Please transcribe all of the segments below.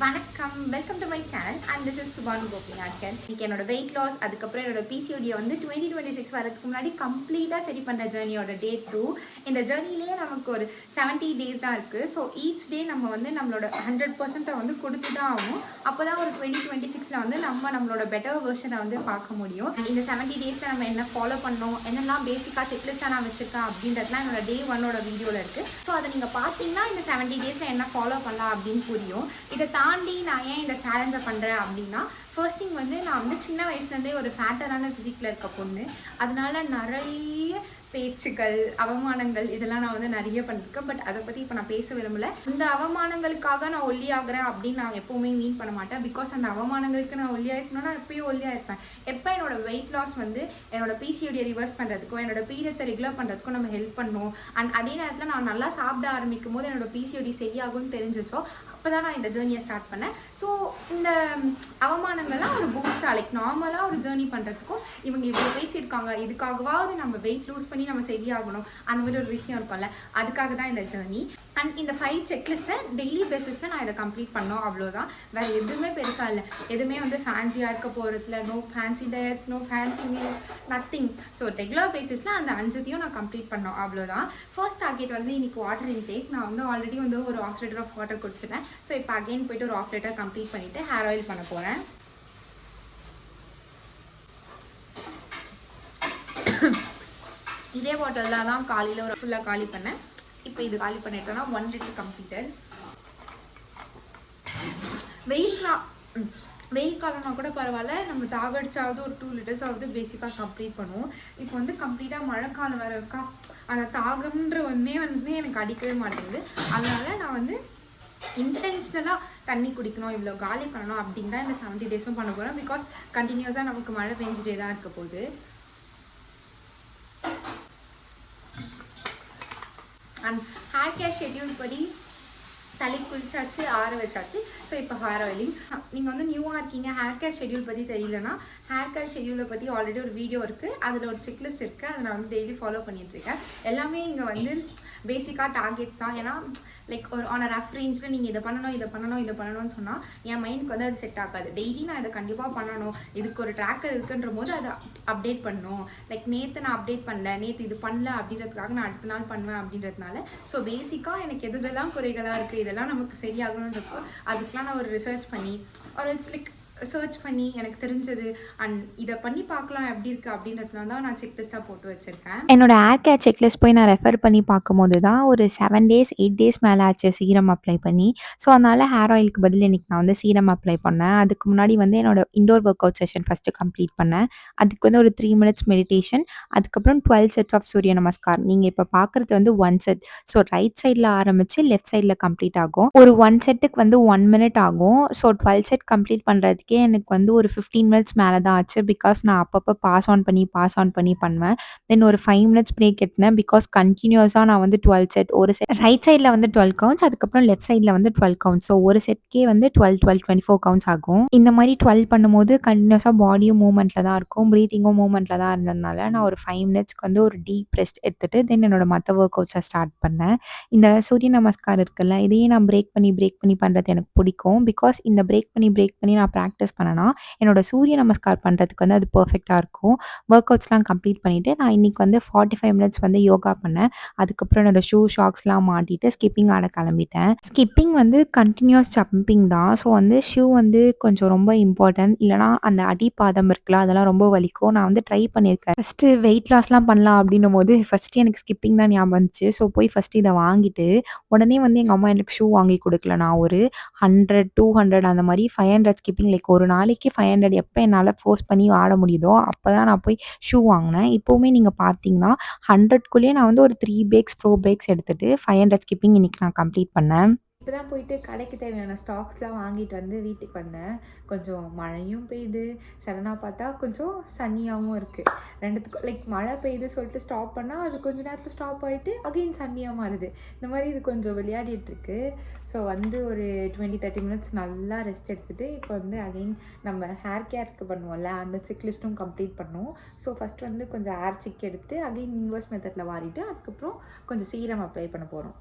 வணக்கம், welcome to my channel and this is சுபானு கோபிநாத்கன். இன்னைக்கு என்னோட வெயிட் லாஸ், அதுக்கப்புறம் என்னோட பிசிஓடியை வந்து 2026 வரதுக்கு முன்னாடி கம்ப்ளீட்டாக சரி பண்ணுற ஜேர்னியோட டே 2. இந்த ஜேர்னிலேயே நமக்கு ஒரு 70 டேஸ் தான் இருக்குது. ஸோ ஈச் டே நம்ம வந்து நம்மளோட 100% வந்து கொடுத்து தான் ஆகும். அப்போ தான் ஒரு 2026 வந்து நம்மளோட பெட்டர் வெர்ஷனை வந்து பார்க்க முடியும். இந்த 70 டேஸில் நம்ம என்ன ஃபாலோ பண்ணணும், என்னெல்லாம் பேசிக்காக செக்லிஸ்ட்டாக நான் வச்சுருக்கேன் அப்படின்றதுலாம் என்னோட டே 1 வீடியோவில் இருக்குது. ஸோ அதை நீங்கள் பார்த்தீங்கன்னா இந்த 70 டேஸில் என்ன ஃபாலோ பண்ணலாம் அப்படின்னு புரியும். இதை தாண்டி நான் ஏன் இந்த சேலஞ்சை பண்ணுறேன் அப்படின்னா, ஃபர்ஸ்ட் திங் வந்து நான் வந்து சின்ன வயசுலேருந்தே ஒரு ஃபேட்டரான ஃபிசிக்கில் இருக்க பொண்ணு. அதனால நிறைய பேச்சுக்கள், அவமானங்கள் இதெல்லாம் நான் வந்து நிறைய பண்ணியிருக்கேன். பட் அதை பற்றி இப்போ நான் பேச விரும்பலை. இந்த அவமானங்களுக்காக நான் ஒல்லியாகிறேன் அப்படின்னு நான் எப்போவுமே மீன் பண்ண மாட்டேன். பிகாஸ் அந்த அவமானங்களுக்கு நான் ஒல்லியாயிருக்கணும்னா நான் எப்பயும் ஒல்லியாயிருப்பேன். எப்போ என்னோட வெயிட் லாஸ் வந்து என்னோட பிசிஓடியை ரிவர்ஸ் பண்ணுறதுக்கோ என்னோட பீரியட்ஸை ரெகுலர் பண்ணுறதுக்கோ நம்ம ஹெல்ப் பண்ணணும். அண்ட் அதே நேரத்தில் நான் நல்லா சாப்பிட ஆரம்பிக்கும் போது என்னோட பிசிஓடி சரியாகும்னு தெரிஞ்சிச்சோ அப்போ தான் நான் இந்த ஜேர்னியை ஸ்டார்ட் பண்ணேன். ஸோ இந்த அவமானங்கள்லாம் ஒரு பூஸ்டாக லைக் நார்மலாக ஒரு ஜேர்னி பண்ணுறதுக்கும் இவங்க இவ்வளோ பேசியிருக்காங்க, இதுக்காகவாவது நம்ம வெயிட் லூஸ் பண்ணி நம்ம சரியாகணும், அந்த மாதிரி ஒரு விஷயம் இருக்கும்ல, அதுக்காக தான் இந்த ஜேர்னி. அண்ட் இந்த 5 செக்லிஸ்ட்டை டெய்லி பேசிஸில் நான் இதை கம்ப்ளீட் பண்ணோம், அவ்வளோதான். வேறு எதுவுமே பெருசாக இல்லை. எதுவுமே வந்து ஃபேன்சியாக இருக்க போகிறதுல no fancy diets, no fancy meals, nothing. So regular பேசிஸில் அந்த 5த்தையும் நான் கம்ப்ளீட் பண்ணோம், அவ்வளோதான். ஃபர்ஸ்ட் டார்கெட் வந்து இன்றைக்கி வாட்டர் இன்டேக். நான் வந்து ஆல்ரெடி வந்து ஒரு 1/2 லிட்டர் ஆஃப் வாட்டர் குடிச்சிட்டேன். ஸோ இப்போ அகெயின் போய்ட்டு ஒரு 1/2 லிட்டர் கம்ப்ளீட் பண்ணிவிட்டு ஹேர் ஆயில் பண்ண போகிறேன். இதே பாட்டில் தான் காலையில் ஒரு ஃபுல்லாக காலி பண்ணேன். இப்போ இது காலி பண்ணிட்டோன்னா 1 லிட்டர் கம்ப்ளீட்டட். வெயில் காலம்னா கூட பரவாயில்ல, நம்ம தாகடிச்சாவது ஒரு 2 லிட்டர்ஸ் ஆகுது பேசிக்காக கம்ப்ளீட் பண்ணுவோம். இப்போ வந்து கம்ப்ளீட்டாக மழைக்காலம் வேறு இருக்கா, அந்த தாகம்ன்ற ஒன்றே வந்து எனக்கு அடிக்கவே மாட்டேங்குது. அதனால நான் வந்து இன்டென்ஷனலாக தண்ணி குடிக்கணும், இவ்வளோ காலி பண்ணணும் அப்படின்னு தான் இந்த 70 டேஸும் பண்ண போகிறோம். பிகாஸ் கண்டினியூஸாக நமக்கு மழை பெஞ்சிட்டே தான் இருக்க போகுது. அண்ட் ஹேர் கேர் ஷெட்யூல் படி தலை குளிச்சாச்சு, ஆற வச்சாச்சு. ஸோ இப்போ ஹேர் ஆயிலிங். நீங்கள் வந்து நியூவாக இருக்கீங்க, ஹேர் கேர் ஷெட்யூல் பற்றி தெரியலனா, ஹேர் கேர் ஷெட்யூலை பற்றி ஆல்ரெடி ஒரு வீடியோ இருக்குது, அதில் ஒரு செக்லிஸ்ட் இருக்குது, அதை நான் வந்து டெய்லி ஃபாலோ பண்ணிகிட்ருக்கேன். எல்லாமே இங்கே வந்து பேசிக்காக டார்கெட்ஸ் தான். ஏன்னா லைக் ஒரு ஆன் அ ரஃப் ரேஞ்சில் நீங்கள் இதை பண்ணணும்னு சொன்னால் என் மைண்டுக்கு வந்து அது செட் ஆகாது. டெய்லி நான் இதை கண்டிப்பாக பண்ணணும், இதுக்கு ஒரு ட்ராக்கர் இருக்குன்ற போது அதை அப்டேட் பண்ணணும். லைக் நேற்று நான் அப்டேட் பண்ணல, நேற்று இது பண்ணல அப்படின்றதுக்காக நான் அடுத்த நாள் பண்ணுவேன் அப்படின்றதுனால. ஸோ பேசிக்காக எனக்கு எதெல்லாம் குறைகளாக இருக்குது, இதெல்லாம் நமக்கு சரியாகணுன்றப்போ அதுக்கெலாம் நான் ஒரு ரிசர்ச் பண்ணி ஒரு லைக் சர்ச் பண்ணி எனக்கு தெரிஞ்சது அண்ட் இதை பண்ணி பார்க்கலாம் எப்படி இருக்குது அப்படின்றதுனால தான் நான் செக்லிஸ்ட்டாக போட்டு வச்சுருக்கேன். என்னோட ஹேர் கேர் செக்லிஸ்ட் போய் நான் ரெஃபர் பண்ணி பார்க்கும்போது தான் ஒரு 7 டேஸ் 8 டேஸ் மேலே ஆச்சு சீரம் அப்ளை பண்ணி. ஸோ அதனால் ஹேர் ஆயிலுக்கு பதில் இன்றைக்கி நான் வந்து சீரம் அப்ளை பண்ணேன். அதுக்கு முன்னாடி வந்து என்னோட indoor workout session first complete பண்ணேன். அதுக்கு வந்து ஒரு 3 மினிட்ஸ் மெடிடேஷன், அதுக்கப்புறம் 12 செட்ஸ் ஆஃப் சூரிய நமஸ்கார். நீங்கள் இப்போ பார்க்குறது வந்து 1 செட். ஸோ ரைட் சைடில் ஆரம்பித்து லெஃப்ட் சைடில் கம்ப்ளீட் ஆகும். ஒரு 1 செட்டுக்கு வந்து 1 மினிட் ஆகும். ஸோ 12 செட் கம்ப்ளீட் பண்ணுறதுக்கே எனக்கு வந்து ஒரு 15 மினிட்ஸ் மேலே தான் ஆச்சு. பிகாஸ் நான் அப்பப்போ பாஸ் ஆன் பண்ணி பண்ணுவேன். தென் ஒரு 5 மினிட்ஸ் பிரேக் எடுத்தேன். பிகாஸ் கண்டினியூஸாக நான் வந்து 12 செட், ஒரு செட் ரைட் சைடில் வந்து 12 கவுண்ட்ஸ், அதுக்கப்புறம் லெஃப்ட் சைடில் வந்து 12 கவுண்ட்ஸ். ஸோ ஒரு செட்கே வந்து 24 கவுண்ட்ஸ் ஆகும். இந்த மாதிரி 12 பண்ணும்போது கண்டினியூஸாக பாடியும் மூவ்மெண்ட்டில் தான் இருக்கும், ப்ரீத்திங்கும் மூவ்மெண்ட்டில் தான் இருந்ததுனால நான் ஒரு 5 மினிட்ஸ்க்கு வந்து ஒரு டீப் ரெஸ்ட் எடுத்துகிட்டு தென் என்னோட மற்ற ஒர்க் அவுட்ஸை ஸ்டார்ட் பண்ணேன். இந்த சூரிய நமஸ்கார் இருக்குல்ல, இதையே நான் பிரேக் பண்ணி பண்ணுறது எனக்கு பிடிக்கும். பிகாஸ் இந்த பிரேக் பண்ணி நான் ப்ராக்டிஸ் பண்ணேன்னா என்னோட சூரிய நமஸ்கார் பண்ணுறதுக்கு வந்து அது பர்ஃபெக்டாக இருக்கும். ஒர்க் அவுட்ஸ்லாம் கம்ப்ளீட் பண்ணிவிட்டு நான் இன்றைக்கி வந்து 45 மினிட்ஸ் வந்து யோகா பண்ணேன். அதுக்கப்புறம் என்னோடய ஷாக்ஸ்லாம் மாட்டிட்டு ஸ்கிப்பிங் ஆட கிளம்பிட்டேன். ஸ்கிப்பிங் வந்து கண்டினியூஸ் ஜம்பிங் தான். ஸோ வந்து ஷூ வந்து கொஞ்சம் ரொம்ப இம்பார்ட்டன்ட். இல்லைனா அந்த அடிப்பாதம் இருக்குல்ல, அதெல்லாம் ரொம்ப வலிக்கும். நான் வந்து ட்ரை பண்ணியிருக்கேன். ஃபஸ்ட்டு வெயிட் லாஸ்லாம் பண்ணலாம் அப்படின்னும் போது ஃபஸ்ட்டு எனக்கு ஸ்கிப்பிங் தான் ஞாபகம் வந்துச்சு. ஸோ போய் ஃபஸ்ட்டு இதை வாங்கிட்டு உடனே வந்து எங்கள் அம்மா எனக்கு ஷூ வாங்கி கொடுக்கல. நான் ஒரு 100 200 அந்த மாதிரி 500 ஸ்கிப்பிங் லைக் ஒரு நாளைக்கு 500 எப்போ என்னால் ஃபோர்ஸ் பண்ணி ஆட முடியுதோ அப்போ தான் நான் போய் ஷூ வாங்கினேன். இப்போவுமே நீங்கள் பார்த்தீங்கன்னா 100க்குள்ளேயே நான் வந்து ஒரு 3 பிரேக்ஸ் 4 பிரேக்ஸ் எடுத்துகிட்டு 500 ஸ்கிப்பிங் இன்றைக்கி நான் கம்ப்ளீட் பண்ணேன். இப்போ தான் போயிட்டு கடைக்கு தேவையான ஸ்டாக்ஸ்லாம் வாங்கிட்டு வந்து வீட்டுக்கு வந்தேன். கொஞ்சம் மழையும் பெய்யுது, சடனாக பார்த்தா கொஞ்சம் சன்னியாகவும் இருக்குது. ரெண்டுத்துக்கும் லைக் மழை பெய்யுது சொல்லிட்டு ஸ்டாப் பண்ணால் அது கொஞ்சம் நேரத்தில் ஸ்டாப் ஆகிட்டு அகெயின் சன்னியாக மாறுது. இந்த மாதிரி இது கொஞ்சம் விளையாடிட்டுருக்கு. ஸோ வந்து ஒரு 20-30 மினிட்ஸ் நல்லா ரெஸ்ட் எடுத்துகிட்டு இப்போ வந்து அகெயின் நம்ம ஹேர் கேருக்கு பண்ணுவோம்ல, அந்த செக்லிஸ்ட்டும் கம்ப்ளீட் பண்ணோம். ஸோ ஃபஸ்ட் வந்து கொஞ்சம் ஹேர் சிக் எடுத்துகிட்டு அகெயின் இன்வர்ஸ் மெத்தடில் வாரிட்டு அதுக்கப்புறம் கொஞ்சம் சீரம் அப்ளை பண்ண போகிறோம்.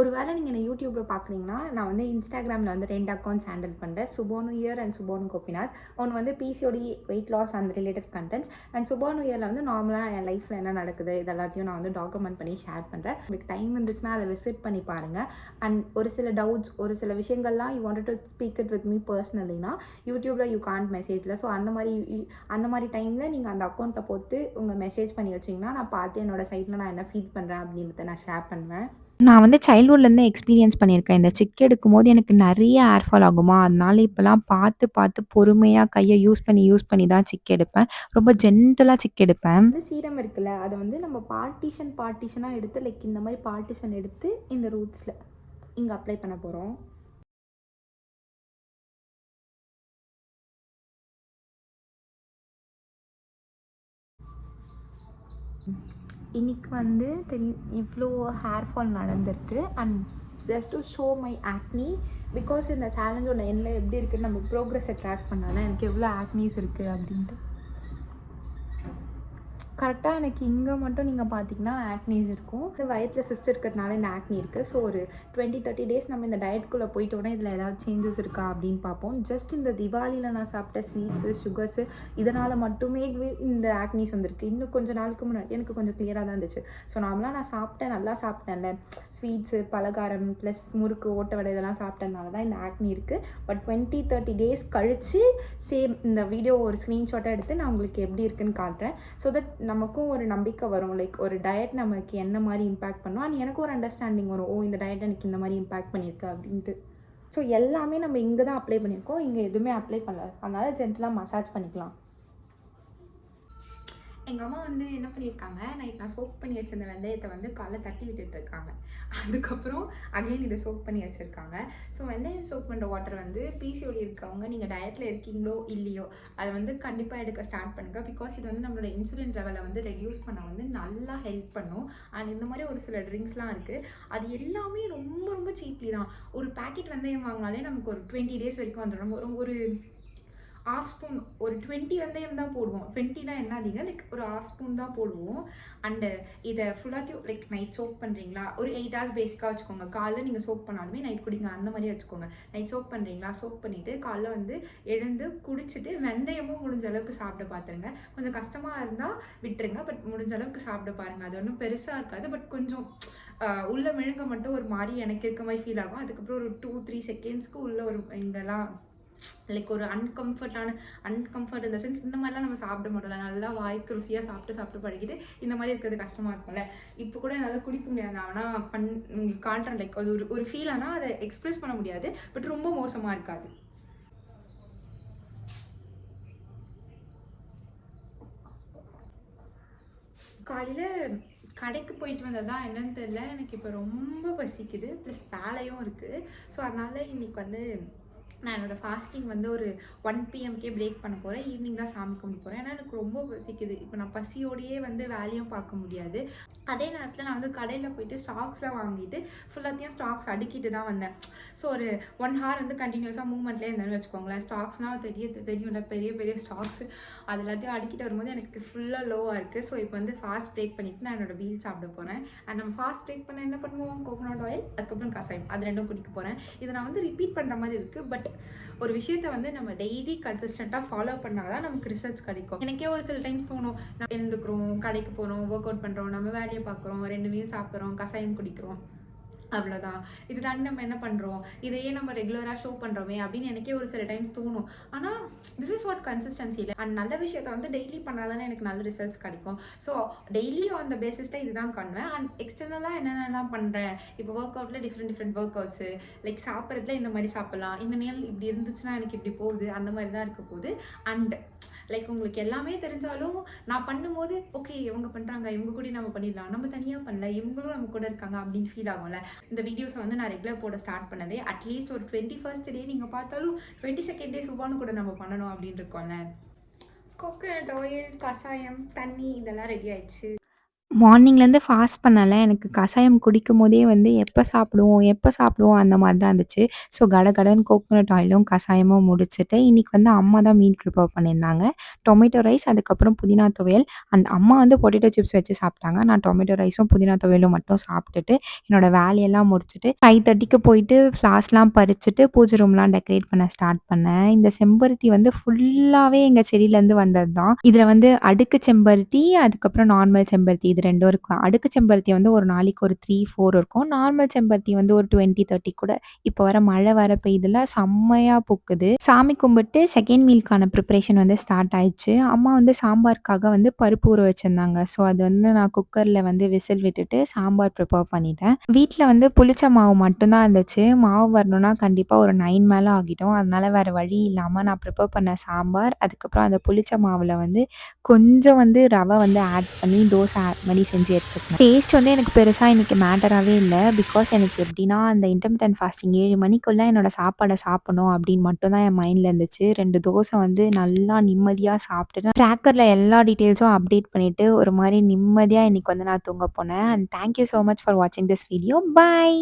ஒரு வேளை நீங்கள் என்ன யூடியூப்பில் பார்க்குறீங்கன்னா, நான் வந்து இன்ஸ்டாகிராமில் வந்து 2 அக்கௌண்ட்ஸ் ஹேண்டில் பண்ணுறேன். சுபானு இயர் அண்ட் சுபானு கோபிநாத். ஒன்று வந்து PCOD, weight loss and related contents. And Subhanu இயரில் வந்து நார்மலாக என் லைஃப்பில் என்ன நடக்குது இது எல்லாத்தையும் நான் வந்து டாக்குமெண்ட் பண்ணி ஷேர் பண்ணுறேன். உங்களுக்கு டைம் இருந்துச்சுன்னா அதை விசிட் பண்ணி பாருங்கள். அண்ட் ஒரு சில டவுட்ஸ், ஒரு சில விஷயங்கள்லாம் you wanted to speak it with me பர்சனலினா யூடியூப்பில் யூ கான்ட் மெசேஜில். ஸோ அந்த மாதிரி டைமில் நீங்கள் அந்த அக்கௌண்ட்டை போட்டு உங்கள் மெசேஜ் பண்ணி வச்சிங்கன்னா, நான் பார்த்து என்னோட சைட்டில் நான் என்ன ஃபீல் பண்ணுறேன் அப்படின்றத நான் ஷேர் பண்ணுவேன். நான் வந்து சைல்ட்ஹுட்லேருந்தே எக்ஸ்பீரியன்ஸ் பண்ணியிருக்கேன். இந்த சிக் எடுக்கும்போது எனக்கு நெறைய ஹேர் ஃபால் ஆகுமா, அதனால இப்பலாம் பார்த்து பார்த்து பொறுமையா கைய யூஸ் பண்ணி தான் சிக் எடுப்பேன். ரொம்ப ஜென்டிலா சிக் எடுப்பேன். வந்து சீரம் இருக்குல்ல, அதை வந்து நம்ம பார்ட்டிஷனாக எடுத்து லைக் இந்த மாதிரி பார்ட்டிஷன் எடுத்து இந்த ரூட்ஸில் இங்கே அப்ளை பண்ண போகிறோம். இன்னைக்கு வந்து இவ்வளோ ஹேர் ஃபால் நடந்திருக்கு. And just to show my acne, because இந்த சேலஞ்சோட எண்ணில் எப்படி இருக்குன்னு நம்ம ப்ரோக்ரஸை ட்ராக் பண்ணாதான் எனக்கு எவ்வளோ ஆக்னிஸ் இருக்குது அப்படின்ட்டு. கரெக்டாக எனக்கு இங்கே மட்டும் நீங்கள் பார்த்தீங்கன்னா ஆக்னிஸ் இருக்கும். இந்த வயத்தில் சிஸ்டர் இருக்கிறதுனால இந்த ஆக்னி இருக்குது. ஸோ ஒரு 20-30 டேஸ் நம்ம இந்த டயட்குள்ளே போயிட்டோன்னா இதில் ஏதாவது சேஞ்சஸ் இருக்கா அப்படின்னு பார்ப்போம். ஜஸ்ட் இந்த திவாலியில் நான் சாப்பிட்ட ஸ்வீட்ஸு, சுகர்ஸு இதனால் மட்டுமே இந்த ஆக்னிஸ் வந்திருக்கு. இன்னும் கொஞ்சம் நாளுக்கு முன்னாடி எனக்கு கொஞ்சம் கிளியராக தான் இருந்துச்சு. ஸோ நார்மலாக நான் நல்லா சாப்பிட்டேன்ல, ஸ்வீட்ஸு, பலகாரம் ப்ளஸ் முறுக்கு, ஓட்ட வடை இதெல்லாம் சாப்பிட்டதுனால தான் இந்த ஆக்னி இருக்குது. பட் 20-30 டேஸ் கழித்து சேம் இந்த வீடியோ ஒரு ஸ்க்ரீன்ஷாட்டாக எடுத்து நான் உங்களுக்கு எப்படி இருக்குன்னு காட்டுறேன். ஸோ தட் நமக்கும் ஒரு நம்பிக்கை வரும், லைக் ஒரு டயட் நமக்கு என்ன மாதிரி இம்பேக்ட் பண்ணும். அண்ட் எனக்கும் ஒரு அண்டர்ஸ்டாண்டிங் வரும், இந்த டயட் எனக்கு இந்த மாதிரி இம்பேக்ட் பண்ணியிருக்கு அப்படின்ட்டு. ஸோ எல்லாமே நம்ம இங்கே தான் அப்ளை பண்ணியிருக்கோம், இங்கே எதுவுமே அப்ளை பண்ணல. அதனால் ஜென்டலாக மசாஜ் பண்ணிக்கலாம். எங்கள் அம்மா வந்து என்ன பண்ணியிருக்காங்க, நைட் நான் சோக் பண்ணி வச்சிருந்த வெந்தயத்தை வந்து காலைல தட்டி விட்டுட்டு இருக்காங்க. அதுக்கப்புறம் அகைன் இதை சோக் பண்ணி வச்சுருக்காங்க. ஸோ வெந்தயம் சோக் பண்ணுற வாட்டர் வந்து பிசிஓடி இருக்கவங்க, நீங்கள் டயட்டில் இருக்கீங்களோ இல்லையோ அதை வந்து கண்டிப்பாக எடுக்க ஸ்டார்ட் பண்ணுங்கள். பிகாஸ் இது வந்து நம்மளோட இன்சுலின் லெவலை வந்து ரெடியூஸ் பண்ண வந்து நல்லா ஹெல்ப் பண்ணும். அண்ட் இந்த மாதிரி ஒரு சில ட்ரிங்க்ஸ்லாம் இருக்குது, அது எல்லாமே ரொம்ப ரொம்ப சீப்லி தான். ஒரு பேக்கெட் வெந்தயம் வாங்கினாலே நமக்கு ஒரு 20 டேஸ் வரைக்கும் வந்துடும். ஒரு ½ ஸ்பூன், ஒரு 20 வெந்தயம் தான் போடுவோம். 20னா என்னதிங்க, லைக் ஒரு ½ ஸ்பூன் தான் போடுவோம். அண்டு இதை ஃபுல்லாத்தையும் லைக் நைட் சோக் பண்ணுறீங்களா, ஒரு 8 hours பேசிக்காக வச்சுக்கோங்க. காலைல நீங்கள் சோக் பண்ணாலுமே நைட் குடிங்க, அந்த மாதிரி வச்சுக்கோங்க. நைட் சோக் பண்ணுறீங்களா, சோக் பண்ணிவிட்டு காலைல வந்து எழுந்து குடிச்சிட்டு வெந்தயமும் முடிஞ்ச அளவுக்கு சாப்பிட பார்த்துருங்க. கொஞ்சம் கஷ்டமாக இருந்தால் விட்டுருங்க, பட் முடிஞ்ச அளவுக்கு சாப்பிட பாருங்கள். அது ஒன்றும் பெருசாக இருக்காது, பட் கொஞ்சம் உள்ள மெழுங்க மட்டும் ஒரு மாதிரி எனக்கு இருக்க மாதிரி ஃபீல் ஆகும். அதுக்கப்புறம் ஒரு 2-3 செகண்ட்ஸ்க்கு உள்ள ஒரு இங்கெல்லாம் லைக் ஒரு அன்கம்ஃபர்ட் இந்த சென்ஸ், இந்த மாதிரிலாம் நம்ம சாப்பிட மாட்டோம்ல. நல்லா வாய்க்கு ருசியாக சாப்பிட்டு பழகிட்டு இந்த மாதிரி இருக்கிறது கஷ்டமாக இருக்கும்ல. இப்போ கூட என்னால் குடிக்க முடியாது, ஆனால் உங்களுக்கு காட்டுறேன். லைக் அது ஒரு ஃபீல், ஆனால் அதை எக்ஸ்பிரஸ் பண்ண முடியாது, பட் ரொம்ப மோசமாக இருக்காது. காலையில் கடைக்கு போயிட்டு வந்தது தான் என்னன்னு தெரியல, எனக்கு இப்போ ரொம்ப பசிக்குது, ப்ளஸ் வேலையும் இருக்குது. ஸோ அதனால் இன்றைக்கி வந்து நான் என்னோடய ஃபாஸ்டிங் வந்து ஒரு 1 PM பிரேக் பண்ண போகிறேன். ஈவினிங் தான் சாமி கும்பிட போகிறேன். ஏன்னா எனக்கு ரொம்ப பசிக்குது. இப்போ நான் பசியோடையே வந்து வேலையும் பார்க்க முடியாது. அதே நேரத்தில் நான் வந்து கடையில் போயிட்டு ஸ்டாக்ஸ்லாம் வாங்கிட்டு ஃபுல்லாத்தையும் ஸ்டாக்ஸ் அடுக்கிட்டு தான் வந்தேன். ஸோ ஒரு 1 hour வந்து கண்டினியூஸாக மூவ்மெண்ட்லேயே இருந்தேன்னு வச்சுக்கோங்களேன். ஸ்டாக்ஸ்னால் தெரியும்ல, பெரிய ஸ்டாக்ஸ், அது எல்லாத்தையும் அடுக்கிட்டு வரும்போது எனக்கு ஃபுல்லாக லோவாக இருக்குது. ஸோ இப்போ வந்து ஃபாஸ்ட் பிரேக் பண்ணிவிட்டு நான் என்னோடய வீல் சாப்பிட போகிறேன். அண்ட் நம்ம ஃபாஸ்ட் பிரேக் பண்ண என்ன பண்ணுவோம், கோகோனட் ஆயில், அதுக்கப்புறம் கசாயம், அது ரெண்டும் குடிக்க போகிறேன். இதை நான் வந்து ரிப்பீட் பண்ணுற மாதிரி இருக்குது, பட் ஒரு விஷயத்தை வந்து நம்ம டெய்லி கன்சிஸ்டண்ட்டாக ஃபாலோ பண்ணால் தான் நமக்கு ரிசல்ட்ஸ் கிடைக்கும். எனக்கே ஒரு சில டைம்ஸ் தோணும், நம்ம எழுந்துக்கிறோம், கடைக்கு போகிறோம், ஒர்க் அவுட் பண்ணுறோம், நம்ம வேலையை பார்க்குறோம், 2 மீல் சாப்பிட்றோம், கசாயம் குடிக்கிறோம், அவ்வளோதான். இது தாண்டி நம்ம என்ன பண்ணுறோம், இதையே நம்ம ரெகுலராக ஷோ பண்ணுறோமே அப்படின்னு எனக்கே ஒரு சில டைம்ஸ் தோணும். ஆனால் திஸ் இஸ் வாட் கன்சிஸ்டன்சி இல்லை. அண்ட் நல்ல விஷயத்தை வந்து டெய்லி பண்ணால் தானே எனக்கு நல்ல ரிசல்ட்ஸ் கிடைக்கும். ஸோ டெய்லி ஆன் த பேசிஸ்டாக இதுதான் பண்ணுவேன். அண்ட் எக்ஸ்டர்னலாக என்னென்னலாம் பண்ணுறேன், இப்போ ஒர்க் அவுட்டில் டிஃப்ரெண்ட் ஒர்க் அவுட்ஸு, லைக் சாப்பிட்றதுல இந்த மாதிரி சாப்பிட்லாம், இந்த நேரம் இப்படி இருந்துச்சுன்னா எனக்கு இப்படி போகுது, அந்த மாதிரி தான் இருக்க போகுது. அண்ட் லைக் உங்களுக்கு எல்லாமே தெரிஞ்சாலும் நான் பண்ணும்போது ஓகே இவங்க பண்ணுறாங்க, இவங்க கூட நம்ம பண்ணிடலாம், நம்ம தனியாக பண்ணல, இவங்களும் நம்ம கூட இருக்காங்க அப்படின்னு ஃபீல் ஆகும்ல. இந்த வீடியோஸை வந்து நான் ரெகுலர் போட ஸ்டார்ட் பண்ணதே அட்லீஸ்ட் ஒரு 21st டே நீங்கள் பார்த்தாலும் 22nd டே சுபானு கூட நம்ம பண்ணணும் அப்படின்னு இருக்கோம்ல. கோகோனட் ஆயில், கசாயம், தண்ணி இதெல்லாம் ரெடி ஆயிடுச்சு. மார்னிங்லேருந்து ஃபாஸ்ட் பண்ணல. எனக்கு கசாயம் குடிக்கும்போதே வந்து எப்ப சாப்பிடுவோம் அந்த மாரி தான் இருந்துச்சு. ஸோ கடகடன்னு கோகோனட் ஆயிலும், கசாயமும் முடிச்சுட்டு, இன்னைக்கு வந்து அம்மா தான் மீல் ப்ரிப்பேர் பண்ணியிருந்தாங்க. டொமேட்டோ ரைஸ், அதுக்கப்புறம் புதினா துவையல் அண்ட் அம்மா வந்து பொட்டேட்டோ சிப்ஸ் வச்சு சாப்பிட்டாங்க. நான் டொமேட்டோ ரைஸும், புதினா துவையலும் மட்டும் சாப்பிட்டுட்டு, என்னோட வேலையெல்லாம் முடிச்சுட்டு 5:30க்கு போயிட்டு ஃப்ளார்ஸ்லாம் பறிச்சுட்டு, பூஜை ரூம்லாம் டெக்கரேட் பண்ண ஸ்டார்ட் பண்ணேன். இந்த செம்பருத்தி வந்து ஃபுல்லாவே எங்க செடியிலேருந்து வந்தது தான். இதில வந்து அடுக்கு செம்பருத்தி, அதுக்கப்புறம் நார்மல் செம்பருத்தி இது 2ம் இருக்கும். அடுக்கு செம்பருத்தி வந்து ஒரு நாளைக்கு ஒரு 3, 4 இருக்கும். நார்மல் செம்பருத்தி வந்து ஒரு 20, 30 கூட இப்போ வர மழை வேற பெய்யுதுல செம்மையா பூக்குது. சாமி கும்பிட்டு செகண்ட் மீல்க்கான ப்ரிப்பரேஷன் வந்து ஸ்டார்ட் ஆயிடுச்சு. அம்மா வந்து சாம்பாருக்காக வந்து பருப்பு ஊற வச்சிருந்தாங்க. ஸோ அது வந்து நான் குக்கர்ல வந்து விசில் விட்டுட்டு சாம்பார் ப்ரிப்பேர் பண்ணிட்டேன். வீட்ல வந்து புளிச்ச மாவு மட்டும் தான் இருந்துச்சு. மாவு வரணும்னா கண்டிப்பா ஒரு 9 மேல ஆகிடும். அதனால வேற வழி இல்லாம நான் ப்ரிப்பேர் பண்ண சாம்பார், அதுக்கப்புறம் அந்த புளிச்ச மாவுல வந்து கொஞ்சம் வந்து ரவை வந்து ஆட் பண்ணி தோசை மாரி செஞ்சு எடுத்துக்கினேன். டேஸ்ட் வந்து எனக்கு பெருசா இன்னைக்கு மேட்டராவே இல்ல. பிகாஸ் எனக்கு எப்படின்னா, அந்த இன்டர்மிட்டன்ட் ஃபாஸ்டிங் 7 மணிக்குள்ள என்னோட சாப்பாட சாப்பிடணும் அப்படின்னு மட்டும் தான் என் மைண்ட்ல இருந்துச்சு. 2 தோசை வந்து நல்லா நிம்மதியா சாப்பிட்டுட்டு, ட்ராக்கர்ல எல்லா டீட்டெயில்ஸும் அப்டேட் பண்ணிட்டு, ஒரு மாரி நிம்மதியா இன்னைக்கு வந்து நான் தூங்க போனேன். And thank you so much for வாட்சிங் திஸ் வீடியோ. பை.